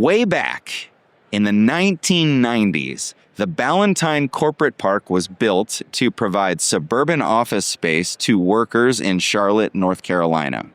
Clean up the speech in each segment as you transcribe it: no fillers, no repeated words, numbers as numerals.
Way back in the 1990s, the Ballantyne Corporate Park was built to provide suburban office space to workers in Charlotte, North Carolina.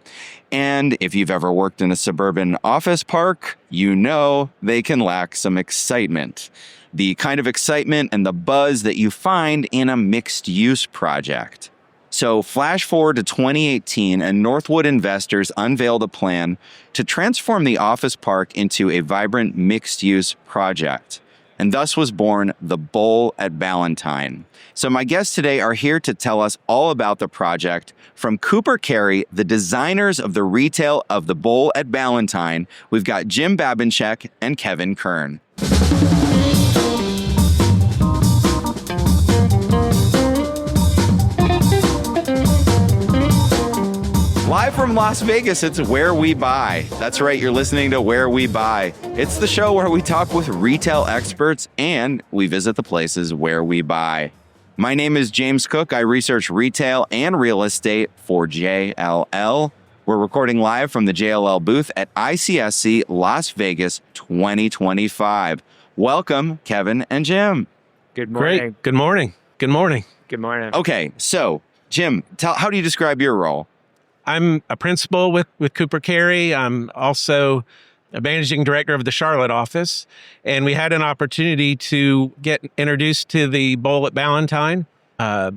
And if you've ever worked in a suburban office park, you know they can lack some excitement. The kind of excitement and the buzz that you find in a mixed-use project. So flash forward to 2018, and Northwood Investors unveiled a plan to transform the office park into a vibrant mixed-use project. And thus was born the Bowl at Ballantyne. So my guests today are here to tell us all about the project. From Cooper Carey, the designers of the retail of the Bowl at Ballantyne, we've got Jim Babinchak and Kevin Kern. Live from Las Vegas, it's Where We Buy. That's right, you're listening to Where We Buy. It's the show where we talk with retail experts and we visit the places where we buy. My name is James Cook. I research retail and real estate for JLL. We're recording live from the JLL booth at ICSC Las Vegas 2025. Welcome, Kevin and Jim. Good morning. Great. Good morning. Good morning. Good morning. Okay, so Jim, how do you describe your role? I'm a principal with Cooper Carey. I'm also a managing director of the Charlotte office. And we had an opportunity to get introduced to the Bowl at Ballantyne a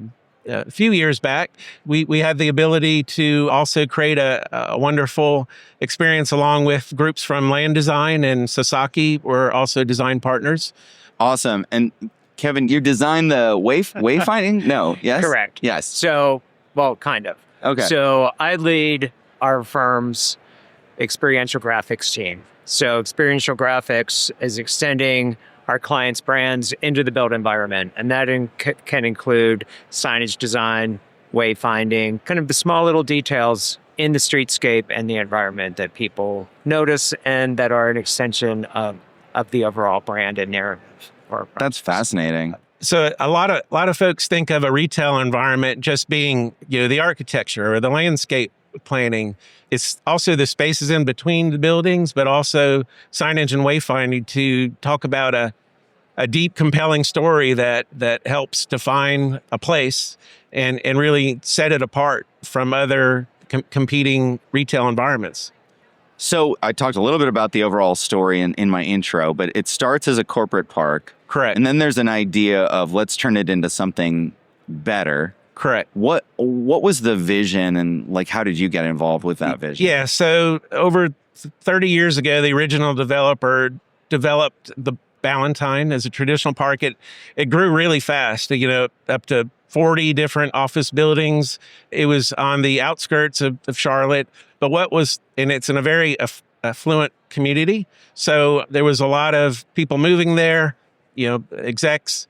few years back. We had the ability to also create a wonderful experience along with groups from Land Design and Sasaki. We're also design partners. Awesome. And Kevin, you designed the wayfinding? No. Yes? Correct. Yes. So, well, kind of. Okay. So I lead our firm's experiential graphics team. So experiential graphics is extending our clients' brands into the built environment. And that can include signage design, wayfinding, kind of the small little details in the streetscape and the environment that people notice and that are an extension of the overall brand and narrative. That's fascinating. So a lot of folks think of a retail environment just being, the architecture or the landscape planning. It's also the spaces in between the buildings, but also signage and wayfinding to talk about a deep, compelling story that helps define a place and really set it apart from other competing retail environments. So I talked a little bit about the overall story in my intro, but it starts as a corporate park. Correct. And then there's an idea of let's turn it into something better. Correct. What was the vision and how did you get involved with that vision? Yeah, so over 30 years ago, the original developer developed the Ballantyne as a traditional park. It grew really fast, up to 40 different office buildings. It was on the outskirts of Charlotte. But and it's in a very affluent community. So there was a lot of people moving there, execs,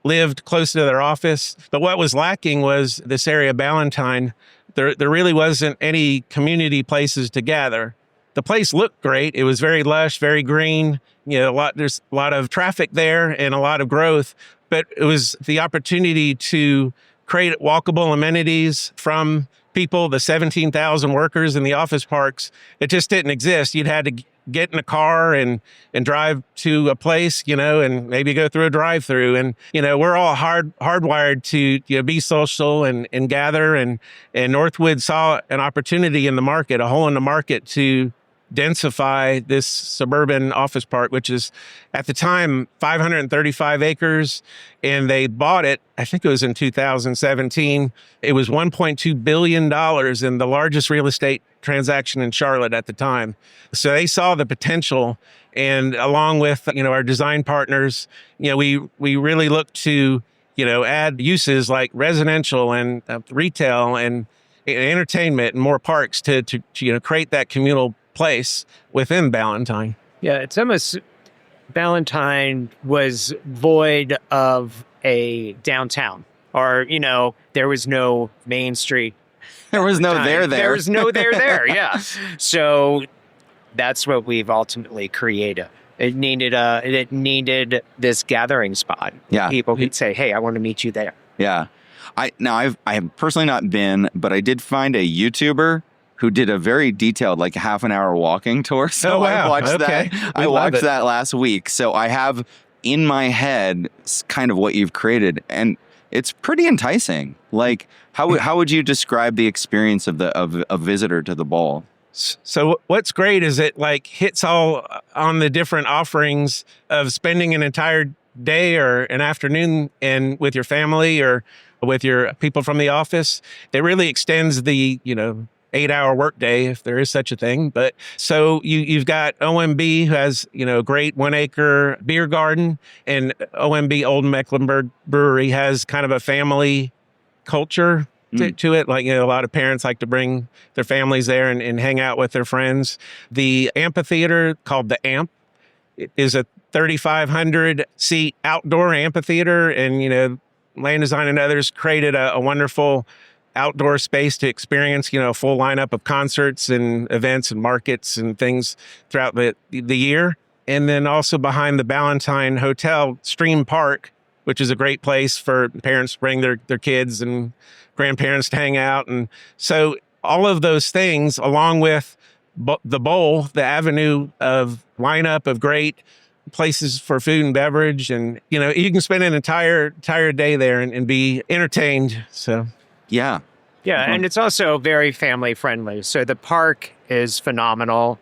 lived close to their office. But what was lacking was this area of Ballantyne. There really wasn't any community places to gather. The place looked great. It was very lush, very green. There's a lot of traffic there and a lot of growth. But it was the opportunity to create walkable amenities from people, the 17,000 workers in the office parks. It just didn't exist. You'd had to get in a car and drive to a place, and maybe go through a drive-through. And, we're all hardwired to be social and gather. And Northwood saw an opportunity in the market, a hole in the market to densify this suburban office park, which is at the time 535 acres. And they bought it, I think it was in 2017. It was $1.2 billion in the largest real estate transaction in Charlotte at the time. So they saw the potential. And along with, our design partners, we really looked to, add uses like residential and retail and entertainment and more parks to create that communal place within Ballantyne. Yeah, it's almost Ballantyne was void of a downtown, or there was no Main Street. There was no there. There was no there. Yeah. So that's what we've ultimately created. It needed this gathering spot. Yeah. People could say, "Hey, I want to meet you there." Yeah. I have personally not been, but I did find a YouTuber who did a very detailed, like half an hour walking tour. So Oh, wow. I watched Okay. that. We I love watched it. that last week. So I have in my head kind of what you've created, and it's pretty enticing. Like, how would you describe the experience of a visitor to the bowl? So what's great is it like hits all on the different offerings of spending an entire day or an afternoon and with your family or with your people from the office. It really extends the, 8-hour workday, if there is such a thing. But so you've got OMB, who has, a great 1 acre beer garden, and OMB Olde Mecklenburg Brewery has kind of a family culture to it. Like, a lot of parents like to bring their families there and hang out with their friends. The amphitheater, called the Amp, is a 3,500 seat outdoor amphitheater. And, Land Design and others created a wonderful outdoor space to experience, a full lineup of concerts and events and markets and things throughout the year. And then also behind the Ballantyne Hotel, Stream Park, which is a great place for parents to bring their kids and grandparents to hang out. And so all of those things, along with the bowl, the avenue of lineup of great places for food and beverage. And, you can spend an entire day there and be entertained. So, Yeah. Yeah, and it's also very family friendly. So the park is phenomenal.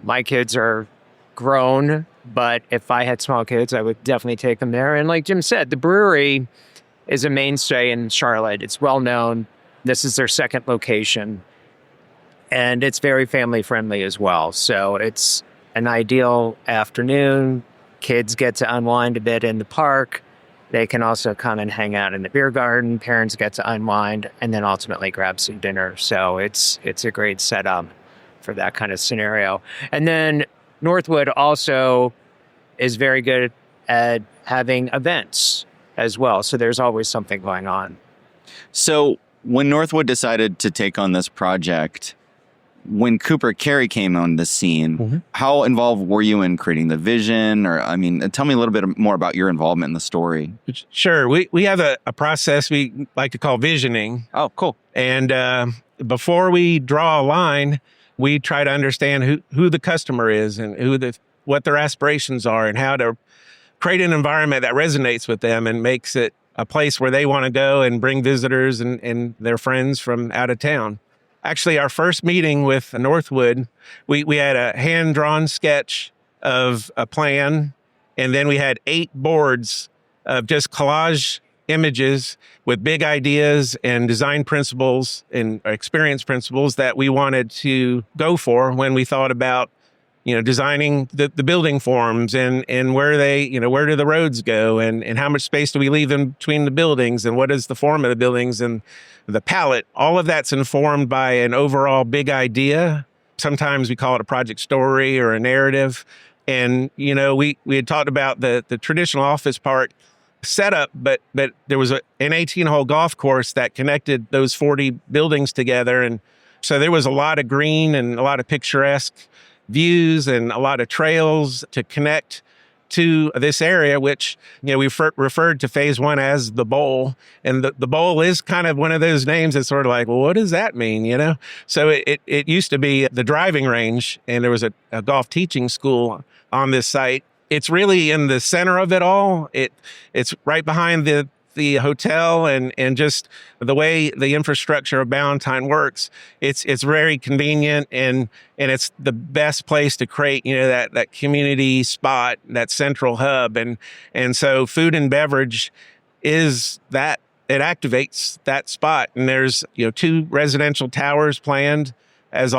My kids are grown, but if I had small kids, I would definitely take them there. And like Jim said, the brewery is a mainstay in Charlotte. It's well known. This is their second location. And it's very family friendly as well. So it's an ideal afternoon. Kids get to unwind a bit in the park. They can also come and hang out in the beer garden. Parents get to unwind and then ultimately grab some dinner. So it's a great setup for that kind of scenario. And then Northwood also is very good at having events as well. So there's always something going on. So when Northwood decided to take on this project, when Cooper Carey came on the scene, how involved were you in creating the vision? Or, tell me a little bit more about your involvement in the story. Sure. We have a process we like to call visioning. Oh, cool. And before we draw a line, we try to understand who the customer is and what their aspirations are and how to create an environment that resonates with them and makes it a place where they want to go and bring visitors and their friends from out of town. Actually, our first meeting with Northwood, we had a hand-drawn sketch of a plan, and then we had 8 boards of just collage images with big ideas and design principles and experience principles that we wanted to go for when we thought about, designing the building forms and where where do the roads go and how much space do we leave in between the buildings and what is the form of the buildings and the palette. All of that's informed by an overall big idea. Sometimes we call it a project story or a narrative. And, we had talked about the traditional office park setup, but there was an 18-hole golf course that connected those 40 buildings together. And so there was a lot of green and a lot of picturesque views and a lot of trails to connect to this area, which, we referred to phase 1 as the bowl. And the bowl is kind of one of those names that's sort of like, well, what does that mean, So it used to be the driving range, and there was a golf teaching school on this site. It's really in the center of it all. It's right behind the hotel and just the way the infrastructure of Ballantyne works. It's very convenient and it's the best place to create, that community spot, that central hub. And so food and beverage is that, it activates that spot. And there's, 2 residential towers planned as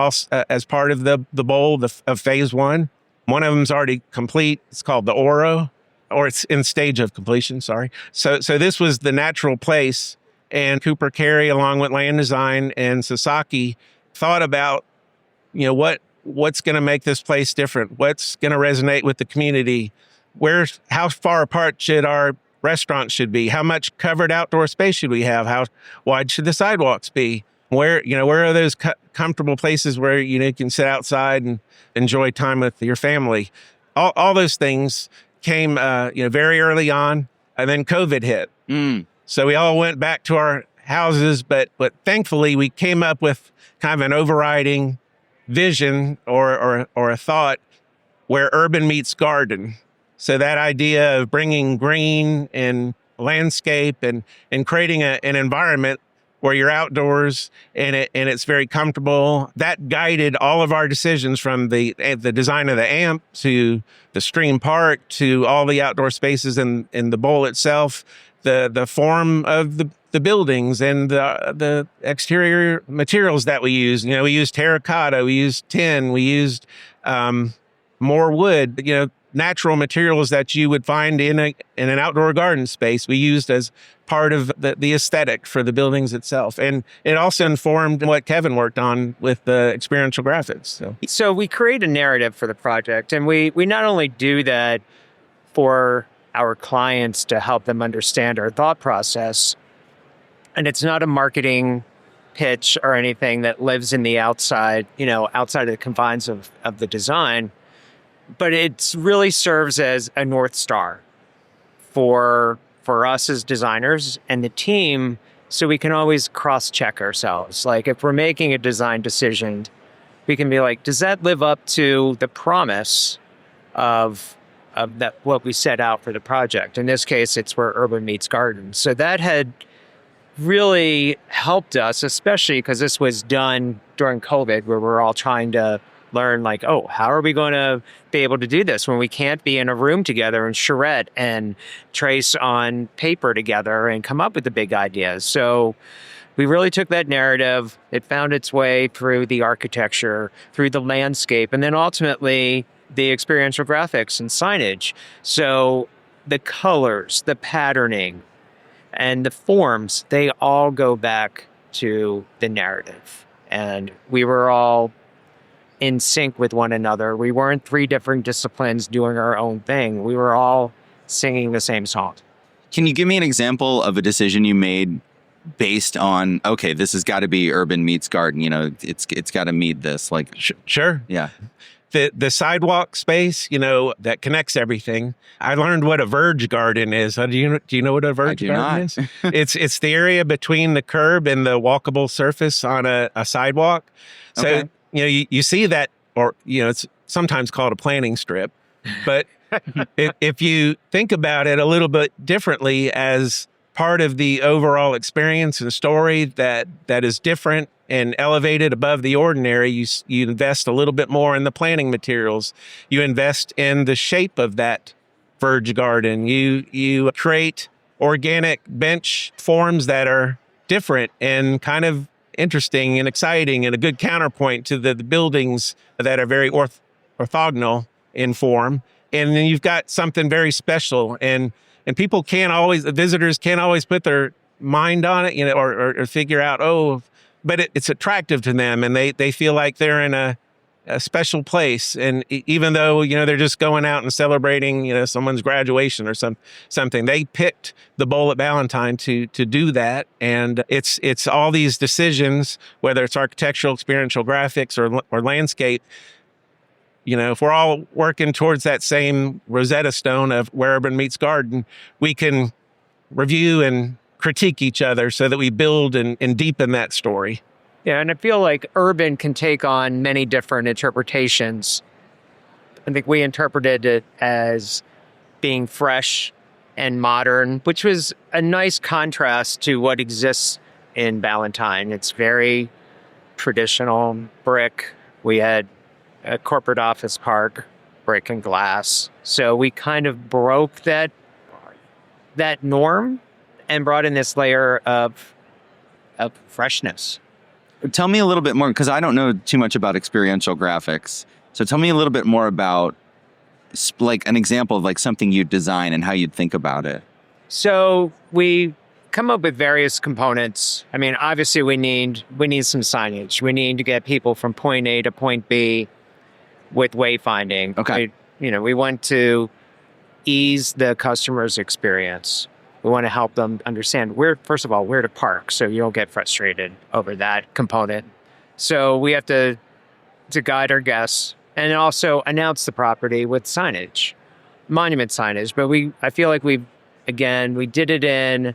part of the bowl of phase 1. One of them's already complete. It's called the Oro. Or it's in stage of completion, sorry. So this was the natural place, and Cooper Carey, along with Land Design and Sasaki, thought about, what's going to make this place different? What's going to resonate with the community? How far apart should our restaurants should be? How much covered outdoor space should we have? How wide should the sidewalks be? Where are those comfortable places where, you can sit outside and enjoy time with your family? All those things came, very early on, and then COVID hit. So we all went back to our houses, but thankfully we came up with kind of an overriding vision or a thought where urban meets garden. So that idea of bringing green and landscape and creating an environment where you're outdoors and it's very comfortable. That guided all of our decisions, from the design of the amp to the stream park to all the outdoor spaces in the bowl itself, the form of the buildings and the exterior materials that we use. We used terracotta, we used tin, we used more wood, natural materials that you would find in an outdoor garden space. We used as part of the aesthetic for the buildings itself. And it also informed what Kevin worked on with the experiential graphics. So we create a narrative for the project, and we not only do that for our clients to help them understand our thought process, and it's not a marketing pitch or anything that lives in the outside, outside of the confines of the design, but it really serves as a North Star for us as designers and the team, so we can always cross-check ourselves. Like, if we're making a design decision, we can be like, does that live up to the promise of that, what we set out for the project? In this case, it's where urban meets garden. So that had really helped us, especially because this was done during COVID, where we're all trying to learn, like, how are we going to be able to do this when we can't be in a room together and charrette and trace on paper together and come up with the big ideas? So we really took that narrative. It found its way through the architecture, through the landscape, and then ultimately the experiential graphics and signage. So the colors, the patterning, and the forms, they all go back to the narrative. And we were all in sync with one another. We weren't three different disciplines doing our own thing. We were all singing the same song. Can you give me an example of a decision you made based on, okay, this has got to be urban meets garden, it's got to meet this? Like, sure. Yeah. The sidewalk space, that connects everything. I learned what a verge garden is. Do you know what a verge garden is? It's the area between the curb and the walkable surface on a sidewalk. So, okay. You see that, or, it's sometimes called a planning strip. But if you think about it a little bit differently as part of the overall experience and story that is different and elevated above the ordinary, you invest a little bit more in the planning materials. You invest in the shape of that verge garden. You create organic bench forms that are different and kind of interesting and exciting and a good counterpoint to the buildings that are very orthogonal in form. And then you've got something very special, and people visitors can't always put their mind on it, or figure out, but it's attractive to them, and they feel like they're in a special place. And even though, they're just going out and celebrating, someone's graduation or something, they picked the bowl at Ballantyne to do that. And it's all these decisions, whether it's architectural, experiential graphics, or landscape. If we're all working towards that same Rosetta Stone of where urban meets garden, we can review and critique each other so that we build and deepen that story. Yeah, and I feel like urban can take on many different interpretations. I think we interpreted it as being fresh and modern, which was a nice contrast to what exists in Ballantyne. It's very traditional brick. We had a corporate office park, brick and glass. So we kind of broke that norm and brought in this layer of freshness. Tell me a little bit more, because I don't know too much about experiential graphics. So tell me a little bit more about, like, an example of like something you'd design and how you'd think about it. So we come up with various components. I mean, obviously we need some signage. We need to get people from point A to point B with wayfinding. Okay. We want to ease the customer's experience. We want to help them understand first of all, where to park, so you don't get frustrated over that component. So we have to guide our guests and also announce the property with signage, monument signage. But I feel like we did it in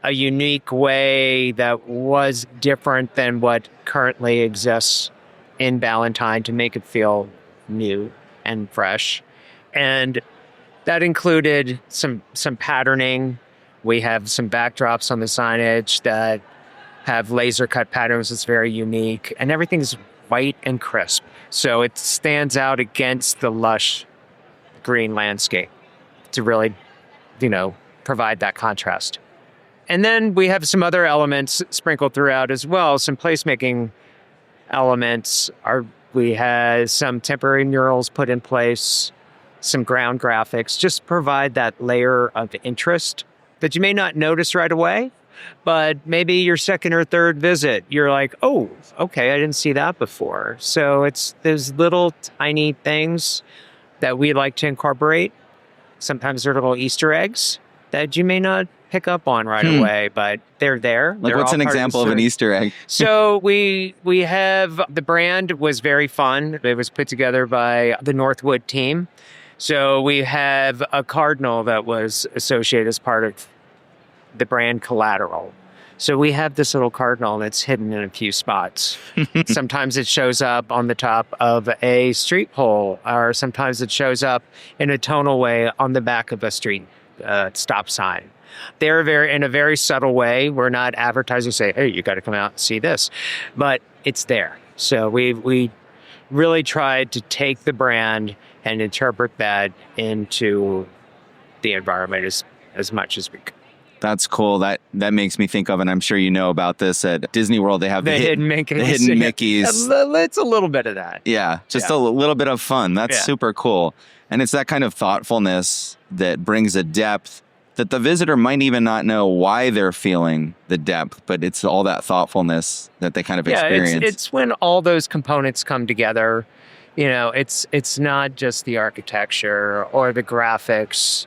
a unique way that was different than what currently exists in Ballantyne to make it feel new and fresh. And that included some patterning. We have some backdrops on the signage that have laser cut patterns that's very unique, and everything's white and crisp. So it stands out against the lush green landscape to really, provide that contrast. And then we have some other elements sprinkled throughout as well, some placemaking elements. We had some temporary murals put in place, some ground graphics, just provide that layer of interest that you may not notice right away, but maybe your second or third visit, you're like, oh, okay, I didn't see that before. So it's those little tiny things that we like to incorporate. Sometimes they're little Easter eggs that you may not pick up on right away, but they're there. Like, what's an example of an Easter egg? So we have, the brand was very fun. It was put together by the Northwood team. So we have a cardinal that was associated as part of the brand collateral. So we have this little cardinal that's hidden in a few spots. Sometimes it shows up on the top of a street pole, or sometimes it shows up in a tonal way on the back of a street stop sign. They're in a very subtle way. We're not advertising, say, hey, you got to come out and see this, but it's there. So we really tried to take the brand and interpret that into the environment as much as we could. That's cool. That makes me think of, and I'm sure you know about this, at Disney World, they have the hidden Mickeys. The hidden Mickeys. It's a little bit of that. Yeah, just a little bit of fun. That's super cool. And it's that kind of thoughtfulness that brings a depth that the visitor might even not know why they're feeling the depth, but it's all that thoughtfulness that they kind of experience. It's when all those components come together. It's not just the architecture or the graphics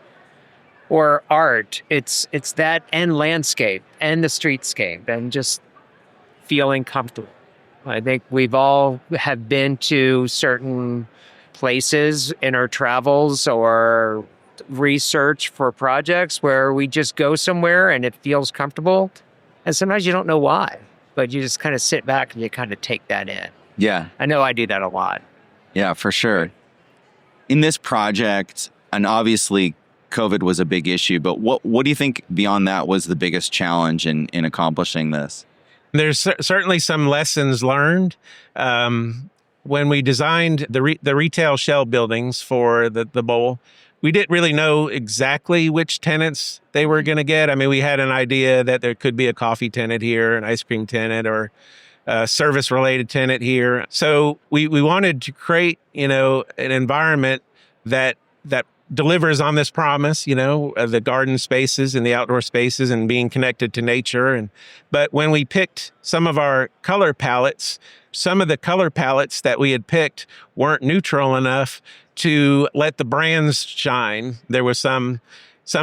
or art. It's that and landscape and the streetscape and just feeling comfortable. I think we've all have been to certain places in our travels or research for projects where we just go somewhere and it feels comfortable. And sometimes you don't know why, but you just kind of sit back and you kind of take that in. Yeah. I know I do that a lot. Yeah, for sure. In this project, and obviously COVID was a big issue, but what do you think beyond that was the biggest challenge in accomplishing this? There's certainly some lessons learned. When we designed the retail shell buildings for the bowl, we didn't really know exactly which tenants they were going to get. I mean, we had an idea that there could be a coffee tenant here, an ice cream tenant, or a service-related tenant here. So we wanted to create, an environment that delivers on this promise, the garden spaces and the outdoor spaces and being connected to nature. But when we picked some of our color palettes, some of the color palettes that we had picked weren't neutral enough to let the brands shine. There were some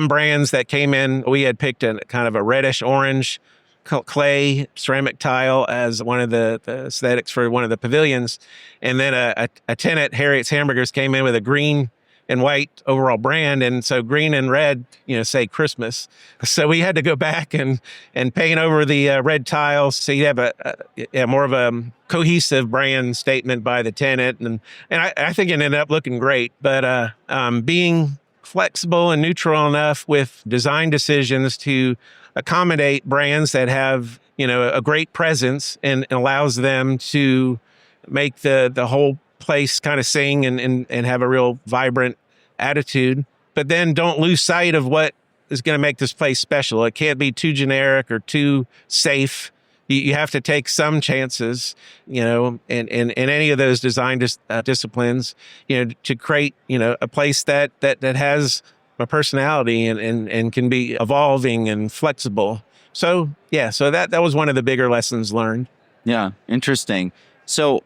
brands that came in. We had picked a kind of a reddish orange clay ceramic tile as one of the aesthetics for one of the pavilions. And then a tenant, Harriet's Hamburgers, came in with a green and white overall brand. And so green and red, say Christmas. So we had to go back and paint over the red tiles. So you have a more of a cohesive brand statement by the tenant. And I think it ended up looking great, but being flexible and neutral enough with design decisions to accommodate brands that have, a great presence and allows them to make the whole place kind of sing and have a real vibrant attitude, but then don't lose sight of what is going to make this place special. It can't be too generic or too safe. You have to take some chances, in any of those design disciplines, to create, a place that has a personality and can be evolving and flexible. So that was one of the bigger lessons learned. Yeah, interesting. So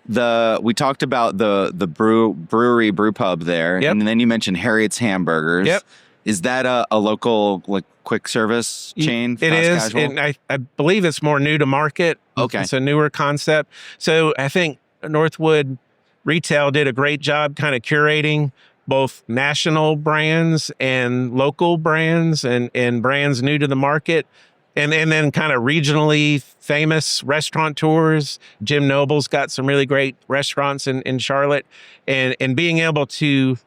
we talked about the brewery brew pub there, and then you mentioned Harriet's Hamburgers. Yep. Is that a local quick service chain? It is, and I believe it's more new to market. Okay, it's a newer concept. So I think Northwood Retail did a great job kind of curating both national brands and local brands and brands new to the market. And then kind of regionally famous restaurateurs. Jim Noble's got some really great restaurants in Charlotte. And being able to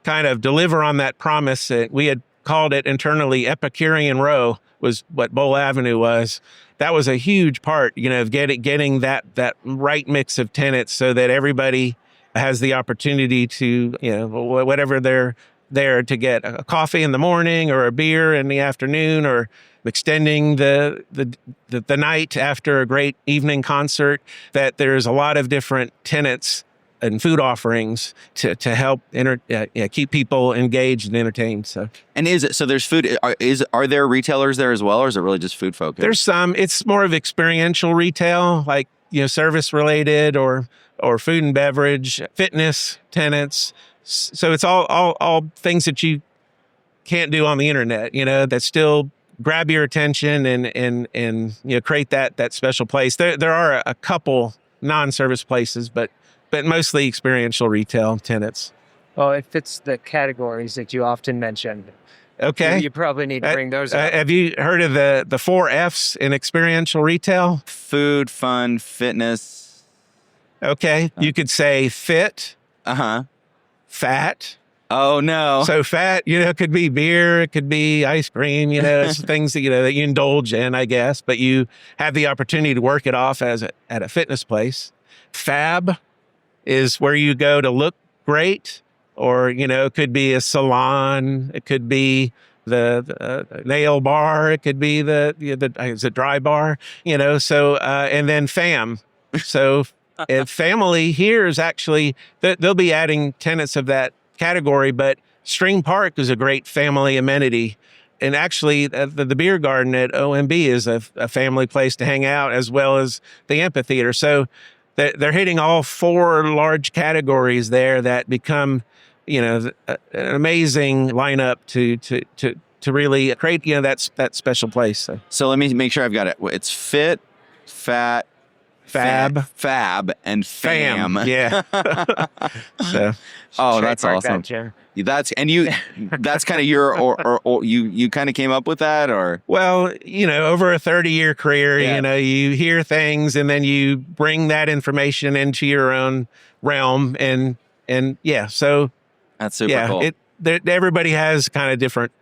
kind of deliver on that promise, that we had called it internally Epicurean Row, was what Bowl Avenue was. That was a huge part, of getting that right mix of tenants so that everybody has the opportunity to, whatever they're there to get, a coffee in the morning or a beer in the afternoon, or extending the night after a great evening concert, that there's a lot of different tenants and food offerings to help keep people engaged and entertained. So, and there's food? Are there retailers there as well, or is it really just food focused? There's some. It's more of experiential retail, like service related or food and beverage, fitness tenants. So it's all things that you can't do on the internet, that still grab your attention and create that special place. There are a couple non-service places, but mostly experiential retail tenants. Well, it fits the categories that you often mention. Okay. You probably need to bring those up. Have you heard of the 4 F's in experiential retail? Food, fun, fitness. Okay. You could say fit. Fat. Oh, no. So fat, it could be beer, it could be ice cream, it's things that, that you indulge in, I guess, but you have the opportunity to work it off at a fitness place. Fab is where you go to look great, or, it could be a salon, it could be the nail bar, it could be the dry bar, so, and then fam. So and family here is actually, they'll be adding tenants of that category, but Stream Park is a great family amenity. And actually, the Biergarten at OMB is a family place to hang out, as well as the amphitheater. So they're hitting all 4 large categories there that become, an amazing lineup to really create, that special place. So let me make sure I've got it. It's fit, fat, fab, and fam. Yeah. So, that's awesome. That's kind of your, or you kind of came up with that, or? Well, over a 30-year career, you hear things and then you bring that information into your own realm, and so that's super cool. Everybody has kind of different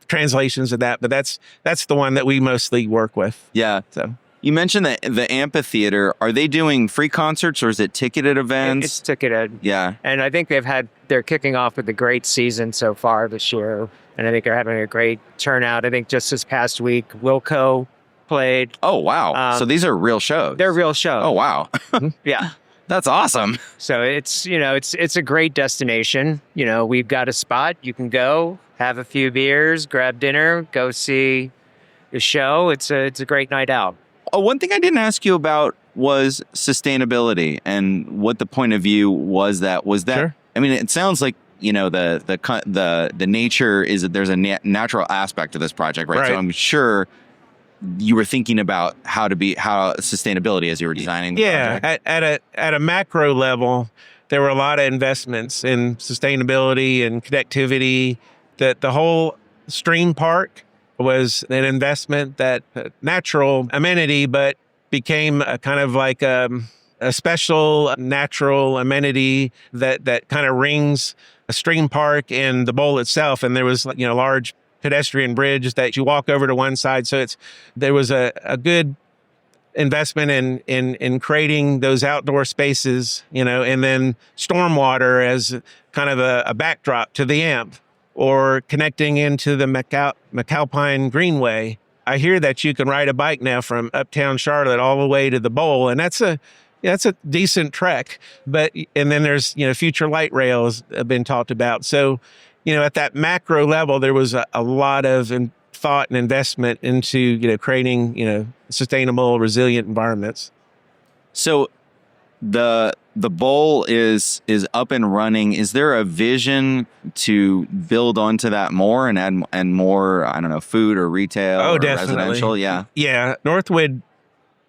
translations of that, but that's the one that we mostly work with. Yeah. So. You mentioned the amphitheater. Are they doing free concerts, or is it ticketed events? It's ticketed. Yeah. And I think they're kicking off with a great season so far this year. And I think they're having a great turnout. I think just this past week, Wilco played. Oh, wow. So these are real shows. They're real shows. Oh, wow. Yeah. That's awesome. So it's a great destination. We've got a spot. You can go, have a few beers, grab dinner, go see the show. It's a great night out. One thing I didn't ask you about was sustainability, and what the point of view was that. Sure. I mean, it sounds like, the nature is that there's a natural aspect to this project, right? So I'm sure you were thinking about how sustainability as you were designing the project. At a macro level, there were a lot of investments in sustainability and connectivity. That the whole Stream Park was an investment, that natural amenity, but became a kind of like a special natural amenity that kind of rings a Stream Park and the bowl itself. And there was, large pedestrian bridge that you walk over to one side. So there was a good investment in creating those outdoor spaces, and then stormwater as kind of a backdrop to the amp, or connecting into the McAlpine Greenway. I hear that you can ride a bike now from uptown Charlotte all the way to the bowl, and that's a decent trek. And then there's, future light rails have been talked about. So, at that macro level, there was a lot of thought and investment into, creating, sustainable, resilient environments. So the bowl is up and running. Is there a vision to build onto that more and add more, I don't know, food or retail or definitely. Residential? Yeah. Yeah. Northwood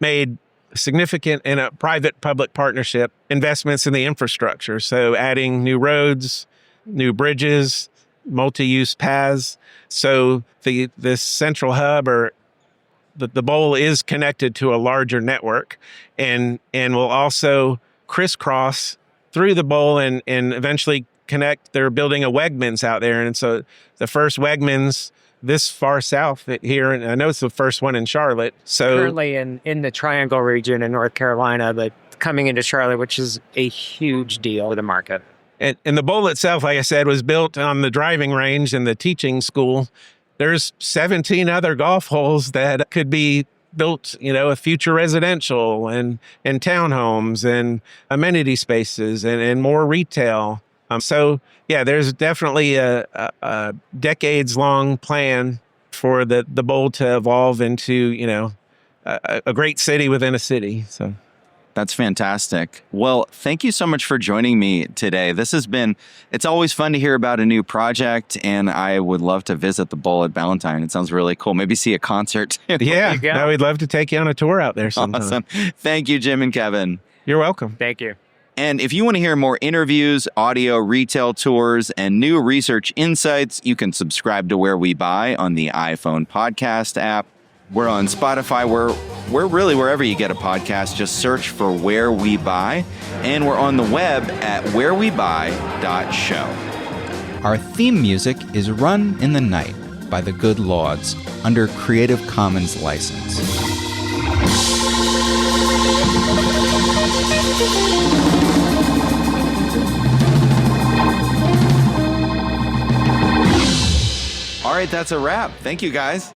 made significant in a private-public partnership investments in the infrastructure. So adding new roads, new bridges, multi-use paths. So this central hub or the bowl is connected to a larger network and will also crisscross through the bowl and eventually connect. They're building a Wegmans out there. And so the first Wegmans this far south here, and I know it's the first one in Charlotte. So currently in the Triangle region in North Carolina, but coming into Charlotte, which is a huge deal for the market. And the bowl itself, like I said, was built on the driving range and the teaching school. There's 17 other golf holes that could be built, a future residential and townhomes and amenity spaces and more retail. So yeah, there's definitely a decades-long plan for the bowl to evolve into, a great city within a city. So. That's fantastic. Well, thank you so much for joining me today. It's always fun to hear about a new project, and I would love to visit the bowl at Ballantyne. It sounds really cool. Maybe see a concert. Yeah, no, we'd love to take you on a tour out there sometime. Awesome. Thank you, Jim and Kevin. You're welcome. Thank you. And if you want to hear more interviews, audio retail tours, and new research insights, you can subscribe to Where We Buy on the iPhone podcast app. We're on Spotify. We're really wherever you get a podcast. Just search for Where We Buy. And we're on the web at wherewebuy.show. Our theme music is Run in the Night by the Good Lauds under Creative Commons license. All right, that's a wrap. Thank you, guys.